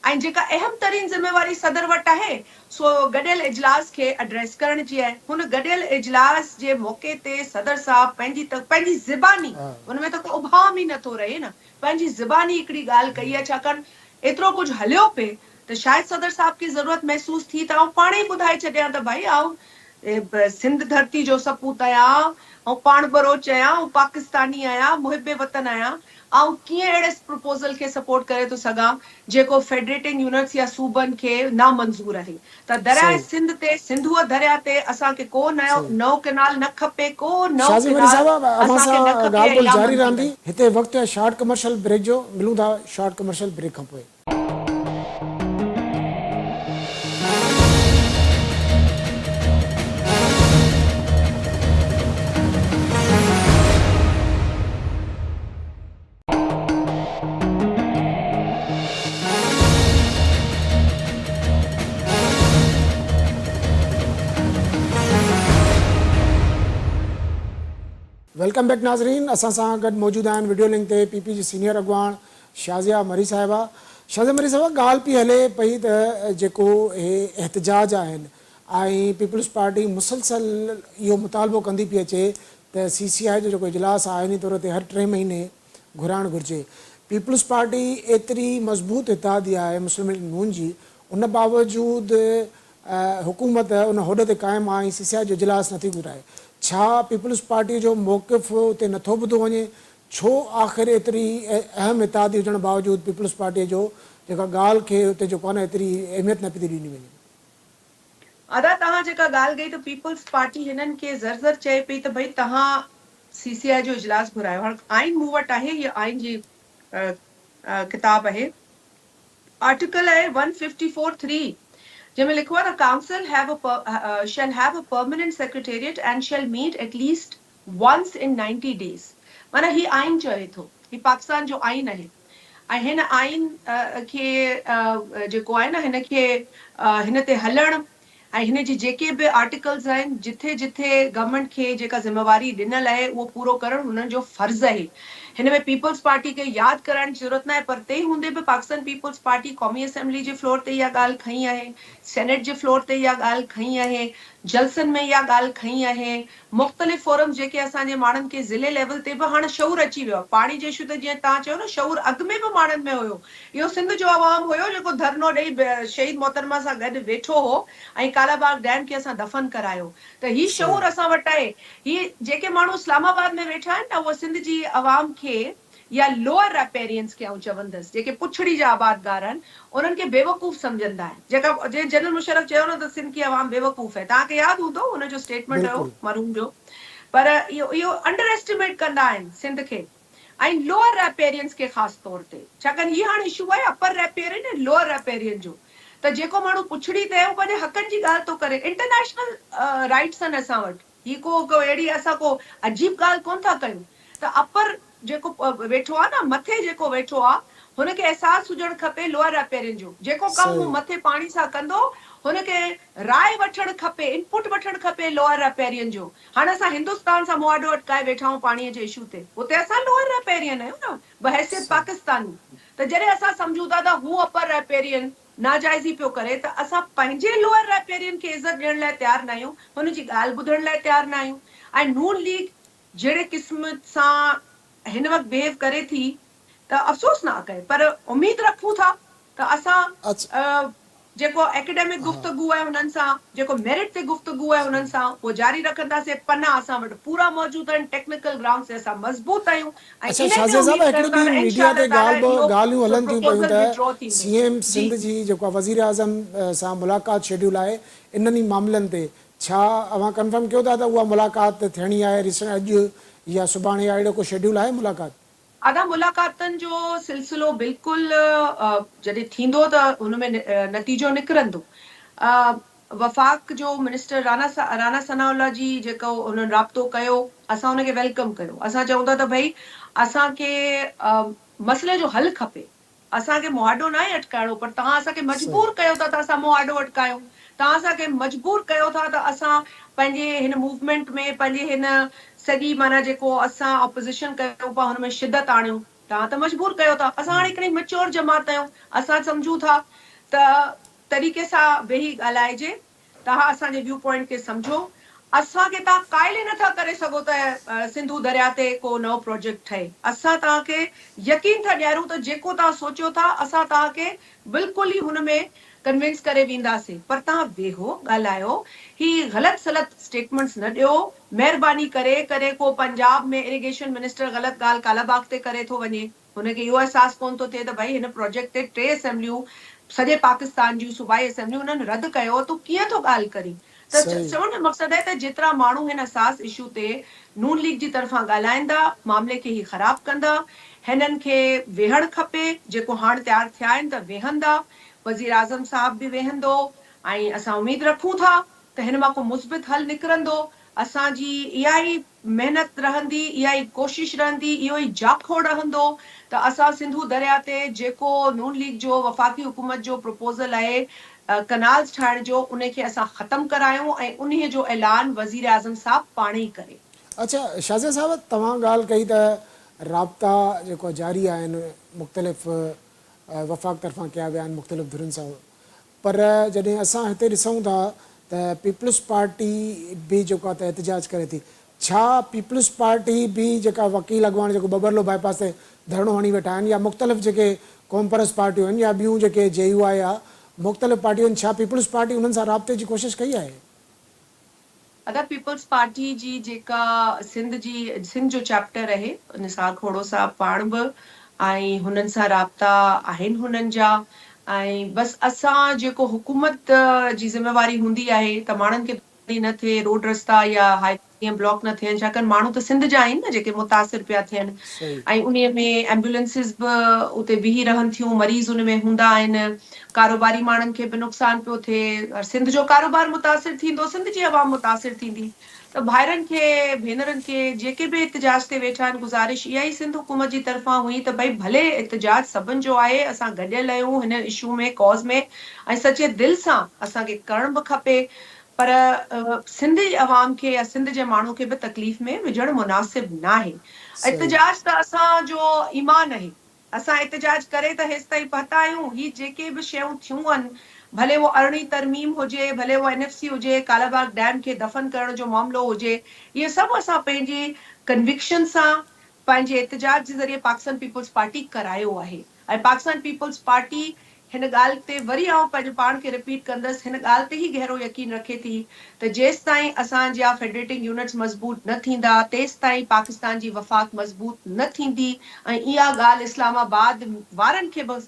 ऐं जेका अहम तरीन ज़िम्मेवारी सदर वटि आहे सो गॾियल इजलास खे एड्रेस करण जी आहे। हुन गॾियल इजलास जे मौक़े ते सदर साहब पंहिंजी ज़िबानी, हुन में त को उभाम ई नथो रहे न, पंहिंजी ज़िबानी हिकिड़ी ॻाल्हि कई आहे, छाकाणि एतिरो कुझु हलियो पिए त शायदि सदर साहब खे ज़रूरत महसूस थी त आउं पाण ई ॿुधाए छॾियां त भाई आउं सिंध धरती जो सपूत आहियां, ऐं पाण बरोच आहियां, ऐं पाकिस्तानी आहियां, मुहिब वतन आहियां, ऐं कीअं अहिड़े प्रपोज़ल खे सपोर्ट करे थो सघां जेको फेडरेटिंग यूनिट्स या सूबनि खे नामंज़ूर आहे। त दरियाए सिंध ते, सिंधूअ दरिया ते असांखे को नओं कैनाल न खपे, को नओं शाज़ी मरी कैनाल साहब, असांखे न खपे। ॻाल्हि ॿोल जारी रहंदी। हिते वक़्तु आहे शॉर्ट कमर्शियल ब्रेक जो, मिलूं था शॉर्ट कमर्शियल ब्रेक खां पोइ। वेलकम बैक नाज़रीन, असां सां गॾु मौजूदु आहिनि वीडियो लिंक ते पीपी जी सीनियर अॻुवाण शाज़िया मरी साहिबा। शाज़िया मरी साहिबा, ॻाल्हि पई हले पई त जेको हे एहतजाज आहिनि ऐं पीपल्स पार्टी मुसलसल इहो मुतालबो कंदी पई अचे त CCI जो जेको इजलास आहे आइनी तौर ते हर 3 महीने घुराइणु घुरिजे। पीपल्स पार्टी एतिरी मज़बूत इत्तेहादी आहे मुस्लिम लीग नून जी, उन बावजूदि हुकूमत उन होॾे ते क़ाइमु आहे ऐं CCI जो इजलास नथी घुराए। छा पीपल्स पार्टी जो मौक़िफ़ उते नथो ॿुधो वञे? छो आख़िर एतिरी अहम इत्तेहादी हुजण बावजूदि पीपल्स पार्टीअ जो जेका ॻाल्हि खे उते जेको आहे न एतिरी अहमियत न पई थी ॾिनी वञे? अदा तव्हां जेका ॻाल्हि कई त पीपल्स पार्टी हिननि खे ज़र चए पई त भई तव्हां CCI जो इजलास घुरायो। हाणे आइन मूं वटि आहे, हीअ आइन जी किताब आहे, आर्टिकल आहे 154(3 जंहिंमें लिखो आहे, the council shall have a permanent secretariat and shall meet at least once in 90 days. माना ही आइन चवे थो, ही पाकिस्तान जो आइन आहे ऐं हिन आइन खे जेको आहे न, हिन खे हिन ते हलण ऐं हिन जी जेके बि आर्टिकल्स आहिनि, जिथे जिथे गवर्नमेंट खे जेका ज़िम्मेवारी ॾिनल आहे उहो पूरो करणु हुननि जो फर्ज़ आहे। हिन में पीपल्स पार्टी खे यादि कराइण जी ज़रूरत न आहे, पर तंहिं हूंदे बि पाकिस्तान पीपल्स पार्टी क़ौमी असेंबली जे फ्लोर ते इहा ॻाल्हि खई आहे, सेनेट जे फ्लोर ते इहा ॻाल्हि खई आहे, जलसनि में इहा ॻाल्हि खई आहे, मुख़्तलिफ़ फोरम्स जेके असांजे माण्हुनि खे ज़िले लेवल ते बि हाणे शऊर अची वियो आहे। पाणी जे इशू ते जीअं तव्हां चयो न, शऊर अॻु में बि माण्हुनि में हुयो। इहो सिंध जो अवाम हुयो जेको धरनो ॾेई शहीद मोहतरमा सां गॾु वेठो हो ऐं कालाबाग डैम खे असां दफ़न करायो। त ही शऊर असां वटि आहे। ही जेके माण्हू इस्लामाबाद में वेठा आहिनि न, उहो सिंध जी अवाम खे या लोअर रेपेरियंस खे आउं चवंदसि, जेके पुछड़ी जा आबादगार आहिनि, उन्हनि खे बेवकूफ़ सम्झंदा आहिनि। जेका जे जनरल मुशर्रफ चयो न त सिंध की अवाम बेवकूफ़ है, तव्हांखे यादि हूंदो हुनजो स्टेटमेंट हुयो बिल्कुलु मरूम जो। पर इहो अंडर एस्टिमेट कंदा आहिनि सिंध खे ऐं लोअर रेपेरियंस खे ख़ासि तौर ते, छाकाणि हीअ हाणे इशू आहे अपर रेपेरियन ऐं लोअर रेपेरियन जो। त जेको माण्हू पुछड़ी ते उहो पंहिंजे हक़नि जी ॻाल्हि थो करे। इंटरनेशनल राइट्स आहिनि असां वटि, ही को अहिड़ी असां को अजीब ॻाल्हि कोन था कयूं। त अपर जेको वेठो आहे न, मथे जेको वेठो आहे, हुनखे अहसासु हुजणु खपे लोअर रेपेरियन जो। जेको कमु हू सही मथे पाणी सां कंदो, हुनखे राय वठणु खपे, इनपुट वठणु खपे लोअर रेपेरियन जो। हाणे असां हिंदुस्तान सां मुआडो अटकाए वेठा आहियूं पाणीअ जे इशू ते, हुते असां लोअर रेपेरियन आहियूं न, बहैसियत सही पाकिस्तानी। त जॾहिं असां सम्झूं था त हू अपर रेपेरियन नाजाइज़ी पियो करे, त असां पंहिंजे लोअर रेपेरियन खे इज़त ॾियण लाइ तयारु न आहियूं, हुनजी ॻाल्हि ॿुधण लाइ तयारु न आहियूं। ऐं नून लीग जहिड़े क़िस्म सां हिन वक़्तु बिहेव करे थी, त अफ़सोसनाक आहे, पर उमेद रखूं था त अच्छा असां जेको एकेडमिक हा गुफ़्तगू आहे हुननि सां, जेको मेरिट ते गुफ़्तगू आहे हुननि सां, उहो जारी रखंदासीं। पना असां वटि पूरा मौजूद आहिनि, टेक्निकल ग्राउंड ते असां मज़बूत आहियूं ऐं अच्छा इन में शाज़िया साहब, उमेद हिकिड़ी कयूं था ॿी त मीडिया इंशाअल्लाह ते ताला इहो ॻाल्हियूं हलनि थियूं पियूं प्रपोज़ल त विड्रॉ थींदो। सीएम जी सिंध जी जेको आहे वज़ीर आज़म सां मुलाक़ात शेड्यूल आहे इन्हनि ई मामलनि ते, छा अव्हां कंफर्म कयो था त उहा मुलाक़ात थियणी आहे अॼु या सुभाणे, या अहिड़ो को शेड्यूल आहे मुलाक़ात? आदा मुलाक़ातनि जो सिलसिलो बिल्कुलु जॾहिं थींदो त हुनमें नतीजो निकिरंदो। वफ़ाक़ जो मिनिस्टर राना सनाउल्लाह जी जेको हुननि राब्तो कयो, असां हुनखे वेलकम कयो। असां चऊं था त भई असांखे मसइले जो हल खपे, असांखे मुआडो न आहे अटकाइणो, पर तव्हां असांखे सही मजबूर कयो था त असां मुआडो अटकायूं। तव्हां असांखे मजबूर कयो था त असां पंहिंजे हिन मूवमेंट में, पंहिंजे हिन सॼी माना जेको असां ऑपोज़िशन कयूं पिया हुन में शिदत आणियूं। तव्हां त मजबूर कयो था। असां हाणे हिकिड़ी मेच्योर जमात आहियूं, असां सम्झूं था त तरीक़े सां वेही ॻाल्हाइजे, तव्हां असांजे व्यू पॉइंट खे सम्झो। असांखे तव्हां काइल ई नथा करे सघो त सिंधू दरिया ते को नओं प्रोजेक्ट ठहे। असां तव्हांखे यकीन था ॾियारूं त जेको तव्हां सोचियो था, असां तव्हांखे बिल्कुलु ई हुन में कन्विंस करे वेंदासीं। पर तव्हां वेहो, ॻाल्हायो, ही ग़लति सलत स्टेटमेंट्स न ॾियो। महिरबानी करे करे को पंजाब में इरिगेशन मिनिस्टर ग़लति ॻाल्हि कालाबाग ते करे थो वञे, हुनखे इहो अहसासु कोन थो थिए त भई हिन प्रोजेक्ट ते 3 असेंबलियूं सॼे पाकिस्तान जूं सूबाई असेंबलियूं हुननि रद्द कयो, तूं कीअं थो ॻाल्हि करी? त सही चवण जो मक़सदु आहे त जेतिरा माण्हू हिन असास इशू ते नून लीग जी तरफ़ां ॻाल्हाईंदा, मामले खे ही ख़राबु कंदा, हिननि खे वेहणु खपे। जेको हाणे तयारु थिया आहिनि त वेहंदा, वज़ीर आज़म साहब बि वेहंदो ऐं असां उमेद रखूं था त हिन मां को मुस्बित हल निकिरंदो। असांजी इहा ई महिनत रहंदी, इहा ई कोशिश रहंदी, इहो ई जाखो रहंदो त असां सिंधू दरिया ते जेको नून लीग जो वफ़ाक़ी हुकूमत जो प्रपोज़ल आहे कनाल्स ठाहिण जो, उनखे असां ख़तमु करायूं ऐं उन्हीअ जो ऐलान वज़ीर आज़म साहब पाण ई करे। अच्छा शाज़िया साहब, तव्हां ॻाल्हि कई त राब्ता जेको जारी आहिनि मुख़्तलिफ़ वफ़ाक़ तरफ़ां कया विया आहिनि मुख़्तलिफ़ धुरियुनि सां, पर जॾहिं असां हिते ॾिसूं था त पीपल्स पार्टी बि जेको आहे त एहतजाज करे थी, छा पीपल्स पार्टी बि जेका वकील अॻवान जेको बबरलो बाईपास ते धरणो हणी वेठा आहिनि, या मुख़्तलिफ़ जेके क़ौम परस्त पार्टियूं आहिनि या ॿियूं जेके JUI आहे, मुख़्तलिफ़ पार्टियूं आहिनि, छा पीपल्स पार्टी उन्हनि सां राब्ते जी कोशिशि कई आहे? अदा पीपल्स पार्टी जी जेका सिंध जो चैप्टर आहे, निसार खोड़ो साहब पाण बि ऐं हुननि सां राब्ता आहिनि हुननि जा। ऐं बसि असां जेको हुकूमत जी ज़िम्मेवारी हूंदी आहे त माण्हुनि खे न थिए, रोड रस्ता या हाईवे ब्लॉक न थियनि, छाकाणि माण्हू त सिंध जा आहिनि न जेके मुतासिर पिया थियनि। सही ऐं उन्हीअ में एम्बुलेंसिस बि उते बीही रहनि थियूं, मरीज़ उन में हूंदा आहिनि, कारोबारी माण्हुनि खे बि नुक़सान पियो थिए, सिंध जो कारोबार मुतासिर थींदो, सिंध जी आवाम मुतासिर थींदी। त भाइरनि खे, भेनरनि खे, जेके बि एहतिजाज ते वेठा आहिनि, गुज़ारिश इहा ई सिंध हुकूमत जी तरफ़ां हुई त भई भले एहतिजाज सभिनि जो आहे, असां गॾियल आहियूं हिन इशू में, कॉज़ में, ऐं सचे दिलि सां असांखे करणु बि खपे, पर सिंध जी अवाम खे या सिंध जे माण्हू खे बि तकलीफ़ में विझणु मुनासिब न आहे। सही एहतिजाज त असांजो ईमान आहे, असां एहतिजाज करे त हेसि ताईं पहुता आहियूं। ही जेके बि शयूं थियूं आहिनि, भले वो 18वीं तरमीम हुजे, भले वो एनएफसी हुजे, कालाबाग डैम खे दफ़न करण जो मामलो हुजे, इहे सभु असां पंहिंजी कन्विक्शन सां पंहिंजे एहतिजाज जे ज़रिए पाकिस्तान पीपल्स पार्टी करायो आहे। ऐं पाकिस्तान पीपल्स पार्टी हिन ॻाल्हि ते वरी आउं पंहिंजे पाण खे रिपीट कंदसि, हिन ॻाल्हि ते ई गहरो यकीन रखे थी त जेसि ताईं असांजा फेडरेटिंग यूनिट्स मज़बूत न थींदा, तेसि ताईं पाकिस्तान जी वफ़ाक़ मज़बूत न थींदी। ऐं इहा ॻाल्हि इस्लामाबाद वारनि खे बि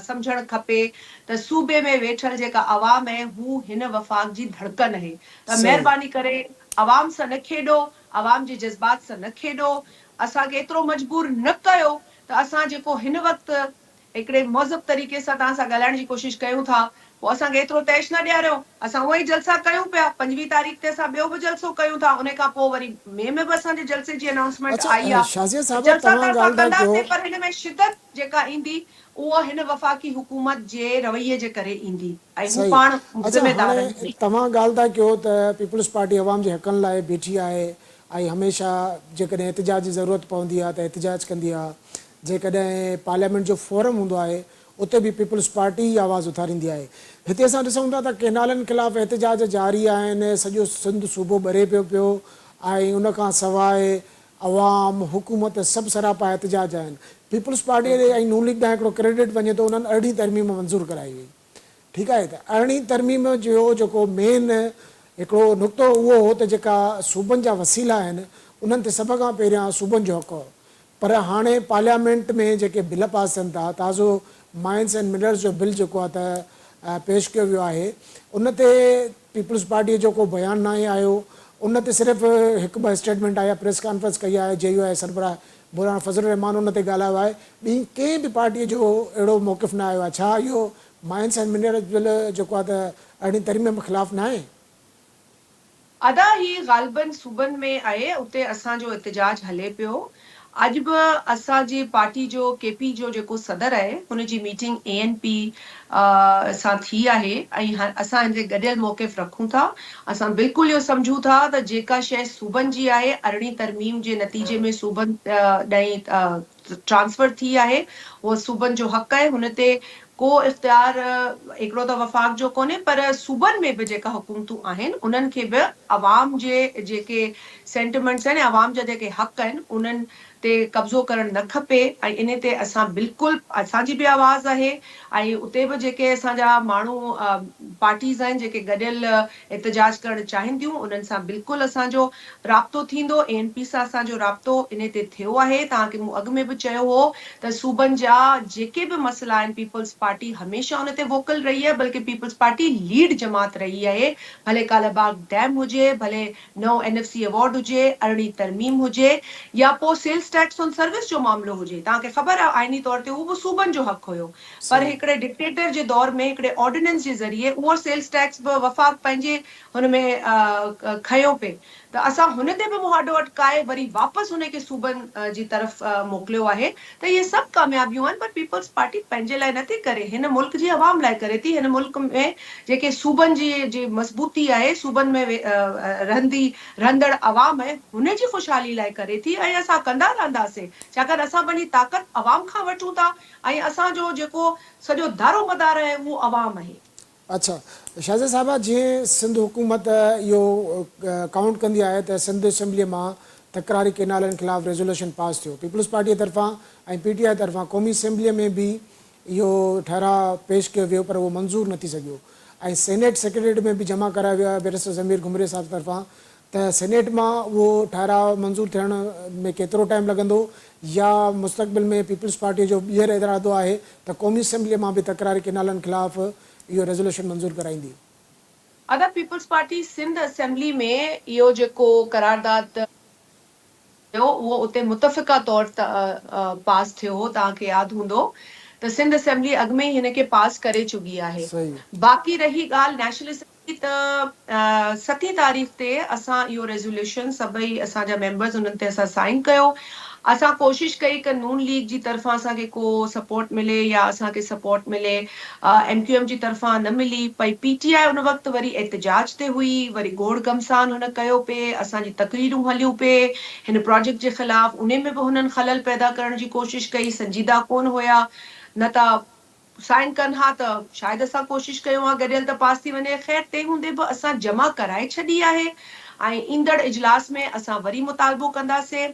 सम्झणु खपे त सूबे में वेठल जेका अवाम आहे हू हिन वफ़ाक़ जी धड़कन आहे। त सही महिरबानी करे अवाम सां न खेॾो, अवाम जे जज़्बात सां न खेॾो, असांखे एतिरो मजबूर न कयो त असां जेको हिन वक़्तु हिकिड़े मौज़ब तरीक़े सां तव्हां सां ॻाल्हाइण जी कोशिशि कयूं था, पोइ असांखे एतिरो तैश न ॾियारियो, असां उहा ई जलसा कयूं पिया, 25 तारीख़ ते असां ॿियो बि जलसो कयूं था, उन खां पोइ वरी मे में बि असांजे जलसे जी अनाउंसमेंट आई अच्छा आहे। शाज़िया त साहिबा जलसा त तव्हां असां ॻाल्हि था कयो कंदासीं, पर हिन में शिदत जेका ईंदी उहा हिन वफ़ाक़ी हुकूमत जे रवैये जे करे ईंदी, ऐं हू सही पाण अच्छा ज़िमेदार हाणे आहिनि। तव्हां ॻाल्हि था कयो त पीपल्स पार्टी अवाम जे हक़नि लाइ बीठी आहे ऐं हमेशह जेकॾहिं एहतिजाज जी ज़रूरत पवंदी आहे त एहतिजाज कंदी आहे, जेकॾहिं पार्लियामेंट जो फोरम हूंदो आहे उते बि पीपल्स पार्टी ई आवाज़ु उथारींदी आहे। हिते असां ॾिसूं था त केनालनि ख़िलाफ़ु एहतिजाज जारी आहिनि, सॼो सिंध सूबो ॿरे पियो ऐं उन खां सवाइ अवाम हुकूमत सभु सरापा एहतिजाज आहिनि। पीपल्स पार्टी ऐं नून लीग ॾांहुं हिकिड़ो क्रेडिट वञे थो, उन्हनि 18वीं तरमीम मंज़ूरु कराई हुई। ठीकु आहे, त 18वीं तरमीम जो जेको मेन हिकिड़ो नुक़्तो उहो हो त जेका सूबनि जा वसीला आहिनि उन्हनि ते सभ खां पहिरियां सूबनि जो हक़ु हो, पर हाणे पार्लियामेंट में जेके बिल पास थियनि था, ताज़ो माइंस एंड मिनरल्स जो बिल जेको आहे त पेश कयो वियो आहे, उन ते पीपल्स पार्टीअ जो को बयानु न आयो, उन ते सिर्फ़ु हिकु ॿ स्टेटमेंट आया, प्रेस कॉन्फ्रेंस कई आहे, JUI सरबराह बुरहान फज़ल रहमान उन ते ॻाल्हायो आहे, ॿी कंहिं बि पार्टीअ जो अहिड़ो मौक़िफ़ न आयो आहे। छा इहो माइंस एंड मिनरल्स बिल जेको आहे त 18वीं तरमीम जे ख़िलाफ़ु न आहे? अदा ही ग़ालिबन सूबनि में आहे, उते असांजो एहतिजाज हले पियो। अॼु बि असांजी पार्टी जो KP जो जेको सदर आहे हुनजी मीटिंग ANP सां थी आहे, ऐं असां हिन ते गॾियल मौक़िफ़ रखूं था। असां बिल्कुलु इहो सम्झूं था त जेका शइ सूबनि जी आहे, 18वीं तरमीम जे नतीजे में सूबनि ॾांहुं ट्रांसफर थी आहे, उहो सूबनि जो हक़ आहे, हुन ते को इख़्तियार हिकिड़ो त वफ़ाक़ जो कोन्हे, पर सूबनि में बि जेका हुकूमतूं आहिनि उन्हनि खे बि अवाम जे जेके सेंटिमेंट्स आहिनि, अवाम जा जेके हक़ आहिनि उन्हनि ते कब्ज़ो करणु न खपे। ऐं इन ते असां बिल्कुलु, असांजी बि आवाज़ आहे, ऐं उते बि जेके असांजा माण्हू पार्टीज़ आहिनि जेके गॾियल एहतिजाज करणु चाहिनि थियूं, उन्हनि सां बिल्कुलु असांजो राब्तो थींदो। ANP सां असांजो राब्तो इन ते थियो आहे। तव्हांखे मूं अॻु में बि चयो हो त सूबनि जा जेके बि मसइला आहिनि, पीपल्स पार्टी हमेशह उन ते वोकल रही आहे, बल्कि पीपल्स पार्टी लीड जमात रही आहे। भले कालाबाग डैम हुजे, भले नओं NFC अवॉर्ड हुजे, 18वीं तरमीम हुजे, या पोइ सेल्स टैक्स ऑन सर्विस जो मामलो हुजे। तव्हांखे ख़बर आहे आइनी तौर ते उहो बि सूबनि जो हक़ हुयो, पर सही हिकिड़े डिक्टेटर जे दौर में हिकिड़े ऑर्डिनेंस जे ज़रिए उहो सेल्स टैक्स बि वफ़ाक़ पंहिंजे हुन में खयो पे, त असां हुन ते बि मुहाॾो अटकाए वरी वापसि हुनखे सूबनि जी तरफ़ मोकिलियो आहे। त इहे सभु कामयाबियूं आहिनि, पर पीपल्स पार्टी पंहिंजे लाइ नथी करे, हिन मुल्क जी अवाम लाइ करे थी। हिन मुल्क में जेके सूबनि जी मज़बूती आहे, सूबनि में रहंदड़ अवाम आहे, हुनजी ख़ुशहाली लाइ करे थी, ऐं असां कंदा रहंदासीं, छाकाणि असां पंहिंजी ताक़त अवाम खां वठूं था, ऐं असांजो जेको सॼो दारोमदार आहे उहो अवाम आहे। अच्छा शाज़िया साहिबा, जीअं सिंध हुकूमत इहो काउंट कंदी आहे त सिंध असेंबलीअ मां तकरारी केनालनि ख़िलाफ़ु रेज़ोल्यूशन पास थियो, पीपल्स पार्टीअ तरफ़ां ऐं PTI तरफ़ां क़ौमी असेंबलीअ में बि इहो ठहराउ पेश कयो वियो, पर उहो मंज़ूरु न थी सघियो, ऐं सेनेट सेक्रेटरी में बि जमा करायो वियो आहे बैरिस्टर ज़मीर घुमरे साहिब तरफ़ां। त सेनेट मां उहो ठहराउ मंज़ूरु थियण में केतिरो टाइम लॻंदो, या मुस्तक़बिल में पीपल्स पार्टीअ जो ॿीहर इरादो आहे त क़ौमी असेंबलीअ मां बि तकरारी केनालनि ख़िलाफ़ु इहो रेज़ोल्यूशन मंज़ूरु कराईंदी? अदा पीपल्स पार्टी सिंध असेंबली में इहो जेको करारदाद उहो उते मुतफ़िक़ा तौर पास थियो हो, तव्हांखे यादि हूंदो त सिंध असेंबली अॻु में ई हिनखे पास करे चुकी आहे। सही बाक़ी रही ॻाल्हि नेशनल असेंबली त 7 तारीख़ ते असां इहो रेज़ोल्यूशन सभई असांजा मेंबर्स उन्हनि ते असां साइन कयो। असां कोशिशि कई कि नून लीग जी तरफ़ां असांखे को सपोर्ट मिले या असांखे सपोर्ट मिले, MQM जी तरफ़ां न मिली पई। PTI उन वक़्तु वरी एहतजाज ते हुई, वरी गोड़ गमसान हुन कयो पिए, असांजी तक़रीरूं हलियूं पिए हिन प्रोजेक्ट जे ख़िलाफ़। उन में बि हुननि ख़लल पैदा करण जी कोशिशि कई, संजीदा कोन हुया, न त साइन कनि हा त शायदि असां कोशिशि कयूं हा गॾियल त पास थी वञे। ख़ैर तंहिं हूंदे बि असां जमा कराए छॾी आहे ऐं ईंदड़ इजलास में असां वरी मुतालबो कंदासीं।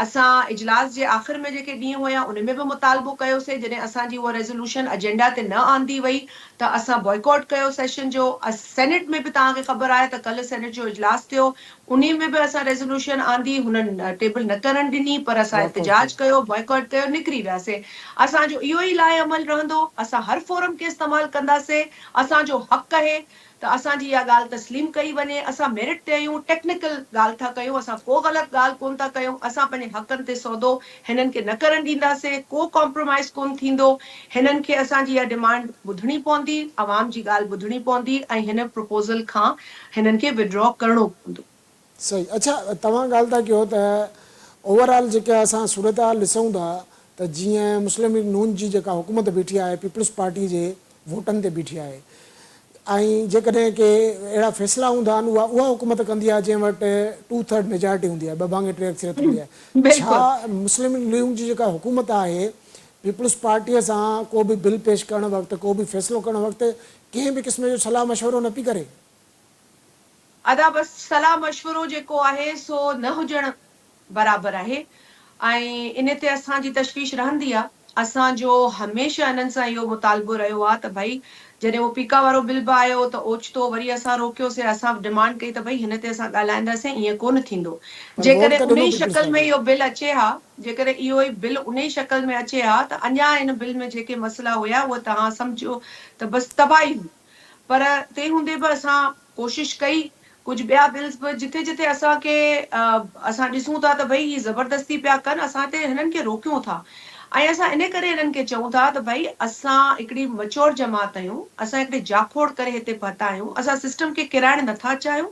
असां इजलास जे आख़िर में जेके ॾींहं हुया उन में बि मुतालबो कयोसीं। जॾहिं असांजी उहा रेज़ोल्यूशन एजेंडा ते न आंदी वई त असां बॉयकॉट कयो सेशन जो। सेनेट में बि तव्हांखे ख़बर आहे त कल्ह सेनेट जो इजलास थियो, उन में बि असां रेज़ोल्यूशन आंदी, हुननि टेबल न करण ॾिनी, पर असां वॉकआउट एहतजाज कयो, बॉयकॉट कयो, निकिरी वियासीं। असांजो इहो ई लाइ अमल रहंदो, असां हर फोरम खे इस्तेमालु कंदासीं। असांजो हक़ आहे त असांजी इहा ॻाल्हि तस्लीम कई वञे। असां मेरिट ते आहियूं, टेक्निकल ॻाल्हि था कयूं, असां को ग़लति ॻाल्हि कोन था कयूं। असां पंहिंजे हक़नि ते सौदो हिननि खे न करण ॾींदासीं, को कॉम्प्रोमाइज़ कोन थींदो। हिननि खे असांजी इहा डिमांड ॿुधणी पवंदी, आवाम जी ॻाल्हि ॿुधणी पवंदी ऐं हिन प्रपोज़ल खां हिननि खे विड्रॉ करिणो पवंदो। सही। अच्छा, तव्हां ॻाल्हि था कयो त ओवरऑल जेके असां सूरत हाल ॾिसूं था त जीअं मुस्लिम लीग नून जी जेका हुकूमत बीठी आहे पीपल्स पार्टी जे वोटनि ते बीठी आहे, ऐं जेकॾहिं के अहिड़ा फ़ैसिला हूंदा आहिनि उहा हुकूमत कंदी आहे जंहिं वटि 2/3 मेजॉरिटी हूंदी आहे, 2 भाङे 3 अक्सरियत हूंदी आहे। छा बिल्कुलु मुस्लिम लीग जी जेका हुकूमत आहे पीपल्स पार्टीअ सां को बि बिल पेश करण वक़्तु, को बि फ़ैसिलो करण वक़्तु कंहिं बि क़िस्म जो सलाह मशवरो न पई करे? अदा बसि सलाह मशवरो जेको आहे सो न हुजणु बराबरि आहे ऐं इन ते असांजी तशवीश रहंदी आहे। असांजो हमेशह हिननि सां इहो मुतालबो रहियो आहे त भई जॾहिं उहो पीका वारो बिल बि आयो त ओचितो वरी असां रोकियोसीं, असां डिमांड कई त भई हिन ते असां ॻाल्हाईंदासीं, ईअं कोन थींदो। पर वोट जेकॾहिं त उन ॾिनो ई पीपल्स शक्ल में पार्टी। इहो बिल अचे हा, जेकॾहिं इहो ई बिल उन ई शक्ल में अचे हा त अञा हिन बिल में जेके मसइला हुया उहे तव्हां सम्झो त बसि तबाही हुई। पर तंहिं हूंदे बि असां कोशिशि कई, कुझु ॿिया बिल्स बि जिथे जिथे असांखे असां ॾिसूं था त भई ही ज़बरदस्ती पिया कनि, असां ते हिननि खे रोकियूं था। ऐं असां इन करे हिननि खे चऊं था त भई असां हिकिड़ी मचोर जमात आहियूं, असां हिकिड़े जाखोड़ करे हिते पहुता आहियूं, असां सिस्टम खे किराइण नथा चाहियूं,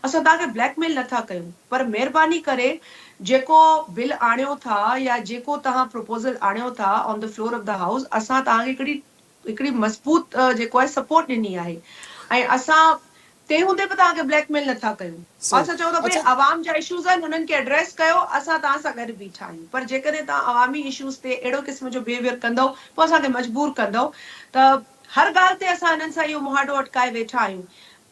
असां तव्हांखे ब्लैकमेल नथा कयूं। पर महिरबानी करे जेको बिल आणियो था या जेको तव्हां प्रपोज़ल आणियो था on the floor of the house, असां तव्हांखे हिकिड़ी मज़बूत जेको आहे सपोर्ट ॾिनी आहे ऐं असां तंहिं हूंदे बि तव्हांखे ब्लैकमेल नथा कयूं। सही। असां चऊं था भई अच्छा, आवाम जा इशूज़ आहिनि, हुननि खे एड्रेस कयो, असां तव्हां सां गॾु बीठा आहियूं। पर जेकॾहिं तव्हां अवामी इशूज़ ते अहिड़ो क़िस्म जो बिहेवियर कंदव, पोइ असांखे मजबूर कंदव त हर ॻाल्हि ते असां हिननि सां इहो मुहाॾो अटकाए वेठा आहियूं।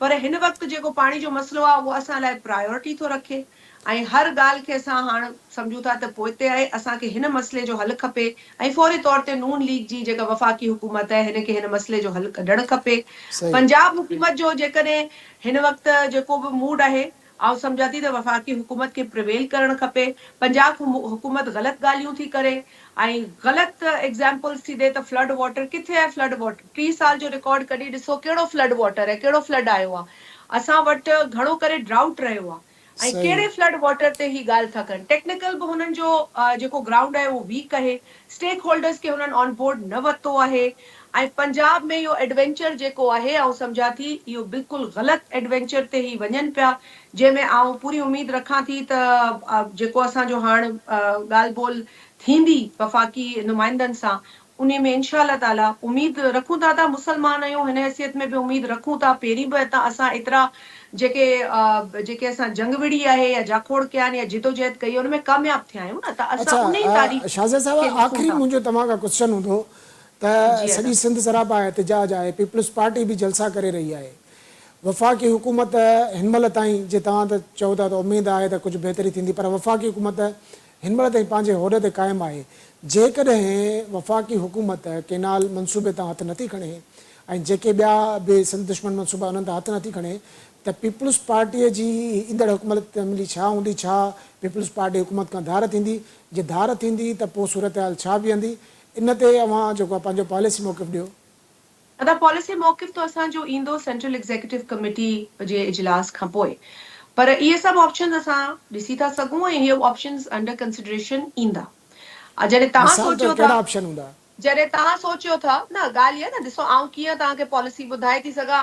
पर हिन वक़्तु जेको पाणी जो मसइलो आहे उहो असां लाइ प्रायोरिटी थो रखे ऐं हर ॻाल्हि खे असां हाणे सम्झूं था त पोइ ते आहे, असांखे हिन मसइले जो हल खपे ऐं फौरी तौर ते नून लीग जी जेका वफ़ाक़ी हुकूमत आहे हिनखे हिन मसइले जो हल कढणु खपे। सही। पंजाब हुकूमत जो जेकॾहिं हिन वक़्तु जेको बि मूड आहे, आउं सम्झां थी त वफ़ाक़ी हुकूमत खे प्रिवेल करणु खपे। पंजाब हुकूमत ग़लति ॻाल्हियूं थी करे ऐं ग़लति एग्ज़ाम्पल्स थी ॾे त फ्लड वाटर किथे आहे? फ्लड वाटर 30 साल जो रिकॉर्ड कढी ॾिसो, कहिड़ो फ्लड वाटर आहे, कहिड़ो फ्लड आयो आहे? असां वटि घणो करे ड्राउट रहियो आहे ऐं सही। कहिड़े फ्लड वाटर ते ही ॻाल्हि था कनि। टेक्निकल बि हुननि जो जेको ग्राउंड आहे उहो वीक आहे, स्टेक होल्डर्स खे हुननि ऑन बोर्ड न वरितो आहे ऐं पंजाब में इहो एडवेंचर जेको आहे आउं सम्झां थी इहो बिल्कुलु ग़लति एडवेंचर ते ही वञनि पिया, जंहिंमें आउं पूरी उमेद रखां थी त जेको असांजो हाणे ॻाल्हि ॿोल थींदी वफ़ाक़ी नुमाइंदनि सां, उन में इंशा अल्लाह ताला उमेद रखूं था मुस्लमान आहियूं हिन हैसियत में बि उमेद रखूं था। पहिरीं बि असां एतिरा जेके असां जंग विड़ी आहे या जाखोड़ कया आहिनि या जिदोजहद कई हुन में कामयाब थिया आहियूं न, त असां अच्छा, उन ई तारीख़ शाज़िया साहिबा, खे ॾिसूं आख़िरी था। मुंहिंजो तव्हां खां क्वेश्चन हूंदो त जी अदा सॼी सिंध सरापा एहतजाज आहे, पीपल्स पार्टी बि जलसा करे रही आहे, वफ़ाक़ी हुकूमत हिन महिल ताईं जे तव्हां त चओ था त उमेद आहे त कुझु बहितरी थींदी, पर वफ़ाक़ी हुकूमत हिन महिल ताईं पंहिंजे उहिदे ते क़ाइमु आहे। जेकॾहिं वफ़ाक़ी हुकूमत केनाल मनसूबे तां हथु नथी खणे ऐं जेके ॿिया बि सिंध दुश्मन मनसूबा उन्हनि तां हथु नथी खणे, त पीपल्स पार्टीअ जी ईंदड़ हुकूमत मिली छा हूंदी? छा पीपल्स पार्टी हुकूमत खां धार थींदी? जे धार थींदी त पोइ सूरत हाल छा बीहंदी? इन ते अव्हां जेको आहे पंहिंजो पॉलिसी मौक़िफ़ ॾियो। अदा पॉलिसी मौक़िफ़ तो असांजो ईंदो सेंट्रल एग्ज़ीक्यूटिव कमेटी जे इजलास खां पोइ, पर इहे सभु ऑप्शन असां ॾिसी था सघूं ऐं इहे ऑप्शन्स अंडर कंसिडरेशन ईंदा। जॾहिं तव्हां मिसाल तौरु सोचियो था कहिड़ा ऑप्शन हूंदा? जॾहिं तव्हां सोचियो था न ॻाल्हि इहा न ॾिसो आउं कीअं तव्हांखे पॉलिसी ॿुधाए थी सघां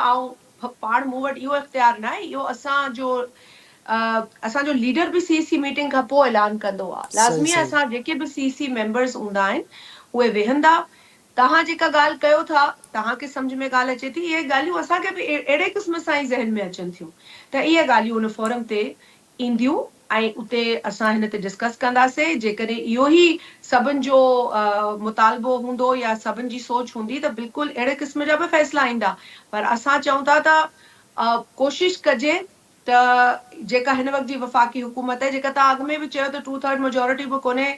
पाण मूं वटि इहो इख़्तियार न आहे इहो असांजो लीडर बि सीसी मीटिंग खां पोइ ऐलान कंदो आहे सही लाज़मी आहे सही असां जेके बि सीसी मेंबर्स हूंदा आहिनि उहे वेहंदा तव्हां जेका ॻाल्हि कयो था तव्हांखे सम्झ में ॻाल्हि अचे थी इहे ॻाल्हियूं असांखे बि अहिड़े क़िस्म सां ई ज़हन में अचनि थियूं त इहे ॻाल्हियूं उन फोरम ते ईंदियूं ऐं उते असां हिन ते डिस्कस कंदासीं जेकॾहिं इहो ई सभिनि जो मुतालबो हूंदो या सभिनि जी सोच हूंदी त बिल्कुलु अहिड़े क़िस्म जा बि फ़ैसिला ईंदा पर असां चऊं था त कोशिशि कजे त जेका हिन वक़्त जी वफ़ाक़ी हुकूमत आहे जेका तव्हां अॻु में बि चयो त 2/3 मेजोरिटी बि कोन्हे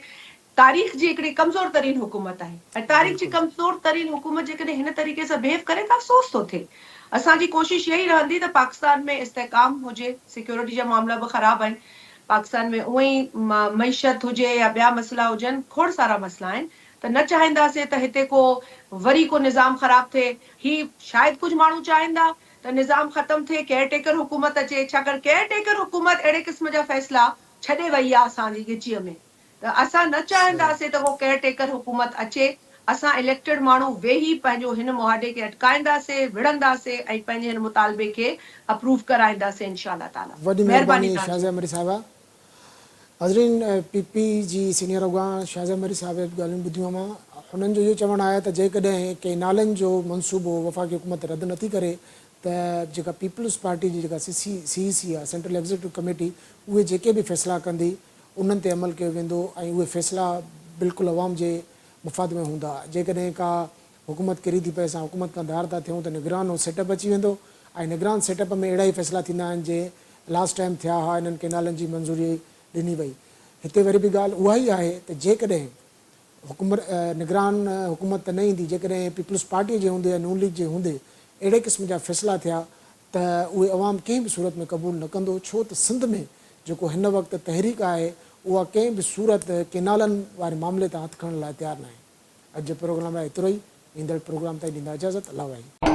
तारीख़ जी हिकिड़ी कमज़ोर तरीन हुकूमत आहे ऐं तारीख़ जी बिल्कुलु कमज़ोर तरीन हुकूमत जेकॾहिं हिन तरीक़े सां बिहेव करे त अफ़सोस थो थिए असांजी कोशिशि इहा ई रहंदी त पाकिस्तान में इस्तेहकाम हुजे सिक्योरिटी जा मामला बि ख़राब आहिनि पाकिस्तान में उअं ई मईशत हुजे या ॿिया मसइला हुजनि खोड़ सारा मसइला आहिनि त न चाहींदासीं त हिते को वरी को निज़ाम ख़राब थिए ही शायदि कुझु माण्हू चाहींदा त निज़ाम ख़तम थिए केयरटेकर हुकूमत अचे छाकाणि केयरटेकर हुकूमत अहिड़े क़िस्म जा फ़ैसिला छॾे वई आहे असांजी गिचीअ में त असां न सही चाहींदासीं त उहो केयरटेकर हुकूमत अचे असां इलेक्टेड माण्हू वेही पंहिंजो हिन मुआदे खे अटकाईंदासीं विढ़ंदासीं ऐं पंहिंजे हिन मुतालबे खे अप्रूव कराईंदासीं इनशा ताला वॾी महिरबानी महिरबानी तव्हांजी शाहज़ा मरी साहिबा हज़रीन पीपी जी सीनियर अॻवान शाहज़ा मरी साहिब ॻाल्हियूं ॿुधियूं मां हुननि जो इहो चवणु आहे त जेकॾहिं कंहिं नालनि जो मनसूबो वफ़ाक़ी हुकूमत रद्द नथी करे त जेका पीपल्स पार्टी जी जेका सी आहे सेंट्रल एग्ज़ीक्यूटिव कमेटी उहे जेके बि फ़ैसिला कंदी उन्हनि ते अमल कयो वेंदो ऐं उहे फ़ैसिला बिल्कुलु अवाम जे मुफ़ाद में हूंदा जेकॾहिं का हुकूमत किरी थी पए असां हुकूमत खां धार था थियूं त निगरान सेटअप अची वेंदो ऐं निगरान सेटअप में अहिड़ा ई फ़ैसिला थींदा आहिनि जे लास्ट टाइम थिया हुआ इन्हनि केनालनि जी मंज़ूरी ॾिनी वई हिते वरी बि ॻाल्हि उहा ई आहे त जेकॾहिं निगरान हुकूमत त न ईंदी जेकॾहिं पीपल्स पार्टीअ जे हूंदे या नून लीग जे हूंदे अहिड़े क़िस्म जा फ़ैसिला थिया त उहे अवाम कंहिं बि सूरत में क़बूल न कंदो छो त सिंध में जेको हिन वक़्तु तहरीक आहे उहा कंहिं बि सूरत केनालनि वारे मामले तां हथु खणण लाइ तयारु न आहे अॼु जे प्रोग्राम लाइ एतिरो ई ईंदड़ प्रोग्राम ताईं ॾींदा इजाज़त अलाह भाई।